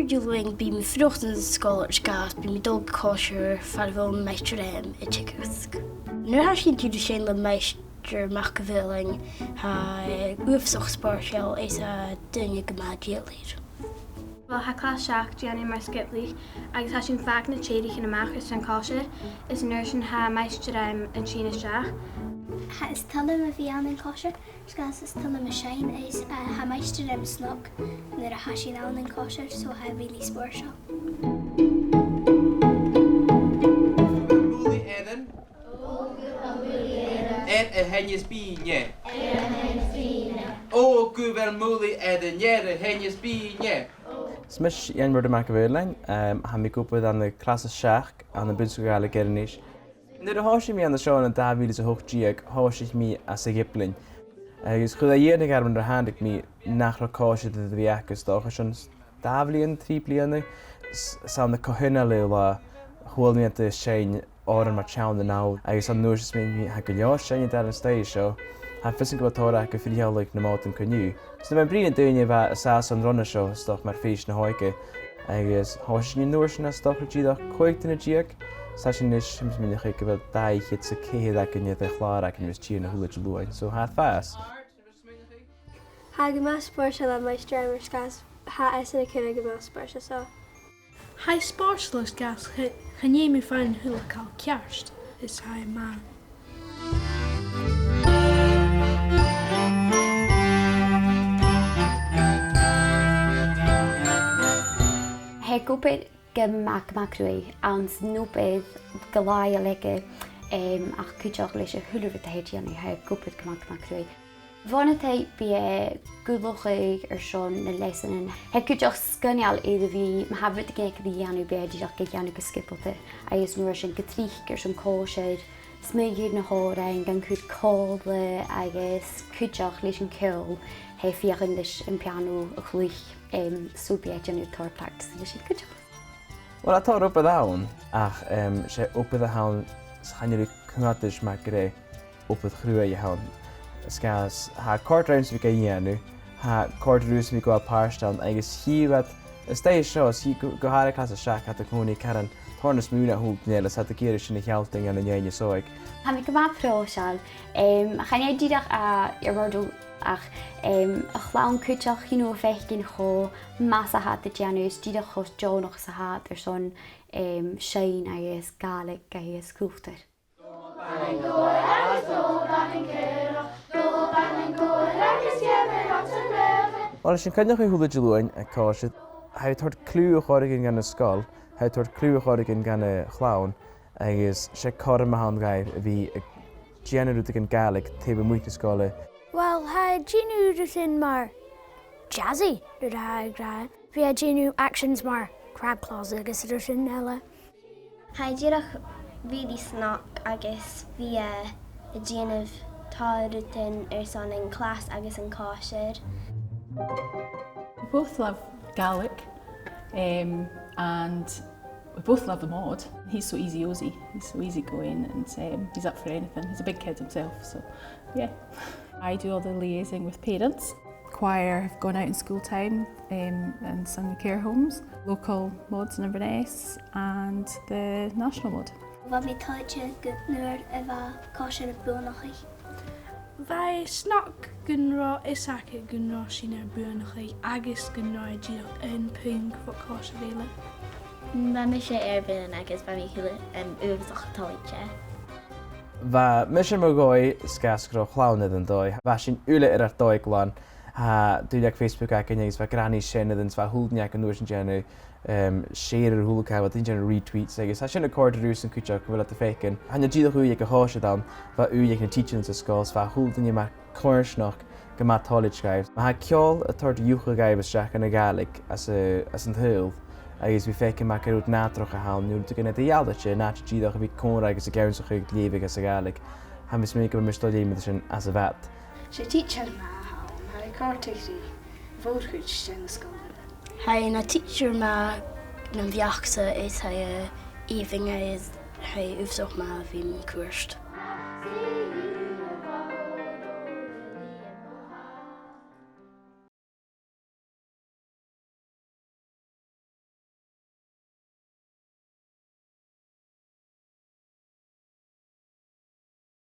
Còisir Òigridh bí mi frucht in scoil gas bí mi dul còisir farfil meistr I teagasg. Nuair has sin dúdú sin le meistr macavilleing ha uafsoch spáirseáil is a duine go maith díalir. Well, ha clas seach Gianni mar skipli, agus ha sin fag na tséidich in amach is an còisir, is nuair ha meistr an sína seach. Ha is talim a bhí an còisir, sgas is talim a seinn is ha meistr snug nuair a ha sin an còisir, so ha bhí spáirseáil. A hennis bíne. Ó guver múli a hennis bíne. Smis Iain-Murdo ha mi gwybod an y clas seach an y bun-sgoile Gaelic Primary. Nuair a háisi mi an seo an 2008 háisi mi as a giplin. Agus chud a dhéanamh ar an handig mi nach ra còisir de bhí agus dócha sin 2 bliain, 3 bliain san na cohinna le húil mi a seinn áran mar teann na ná agus an nuair is mi ha go leor seinn dar an stéis seo ha fisin go tóra go filiálaigh na mátan coniu. So na brín duine bheith asás an runna seo stoch mar fís na háige agus háisi ní nuair sin a stochar díadach coigtainna díag sa sin is sims mi chuig go bhfuil daichiid sa céad a gine de chláir ac yn ys tír na húlaid luain, so ha fas. Ha go más spáirse le meistr mar sgas ha is a cinna go más spáirse so. Ha spáirse gas chané mi fan hula call cearst is ha man. He gwybod gymach ans nŵbydd gylai a lege ach cwtioch leis y hwlwyd a heidion I he gwybod gymach. Fon y bi gwylwchig Sion na lesan yn he cwtioch sgynial iddo fi ma hafyd y geg di ianw bed I dach ianw gysgybod a ys nhw sy'n gytrich sy'n còisir smygyd na hórain gan cwtioch còmhla agus cwtioch leis yn cil he fiach yn piano y chlwych súbiad an tar practice leis cwtioch. Wel, atá up a dhawn, ach sé up a dhawn chanir cwngadis mar gre up a chrua I hawn. Sgas ha cort rounds fi gael ianw, ha cort rwys fi gwael parstan, agus hi wad ystau sio, hi gohara clas a siac at y cwni caran tornas mwna hwg nelas at y gyr sy'n eich hialting an y nien y soeg. Ha mi gyma prosial, chan ei dydach a Iain-Murdo ach a chlawn cwtioch chi nhw Faic yn cho mas a hat y gianwys dydach chos Jonoch sa hat son seinn agus Gaelic agus cruthachadh. Wel, sy'n cynnych I hwlwyd luain a còisir, ha tord clw o chorigin gan y sgol, ha tord clw o chorigin gan y chlawn, agus sé cor yma hawn gael fi Iain-Murdo gan Gaelic teb y mwyth y sgol. Wel, ha genu rwthin mar jazzy rwyd ha gra. Fi ha genu actions mar crab claws agus rwthin eile. Ha dyrach fi di snoc agus fi y dèanamh tá rwthin son in class agus in còisir. We both love Gaelic and we both love the mod. He's so easy-ozy, he's so easy-going and he's up for anything. He's a big kid himself, so yeah. I do all the liaising with parents. Choir have gone out in school time and sung in care homes, local mods in Inbhir Nis and the national mod. Wat mi táidse go nuair a bheith còisir a bhrosnaich. Bhí snoc gynro isacha gynro sin bhrosnaich agus gynro díach yn ping fo còisir eile. Ba mi sé bhinn agus ba mi húile uafsoch táidse. Fa mis yn mwgoi sgas gyda chlawn ydyn doi. Fa sy'n eile ar doi glan. Ha dwi'n Facebook ac yn ys fa granny sy'n ydyn fa hwldni ac yn nŵr sy'n genw share ar hwlw cael, dyn genw retweets agos. Ha sy'n y cord rwys yn cwtioch fel at y Faic yn. Han yw gyda'ch yw'ch y Urchadan, fa yw'ch yn teaching yn ysgol, fa hwldni mae'r cwrsnoch gyma college gaif. Mae ha ciol y tord yw'ch y gaif ysgrach yn y Gaelic as yn hwyl. Agus fi Faic yn mac ar wrth nadroch a hawn, nhw'n dwi'n gwneud ei alda ti, nad ydych gyda'ch fi cwr agos y gewn sy'ch eich liefig as y Gaelic. Han fi smyg am ymwystod ei mynd as y fat. Se teacher ma hawn, ha I cartech di fawrchwyd sy'n ysgol. Ha na teacher ma yn fiachsa is ha ifing is ha uafsoch ma fi'n cwrst.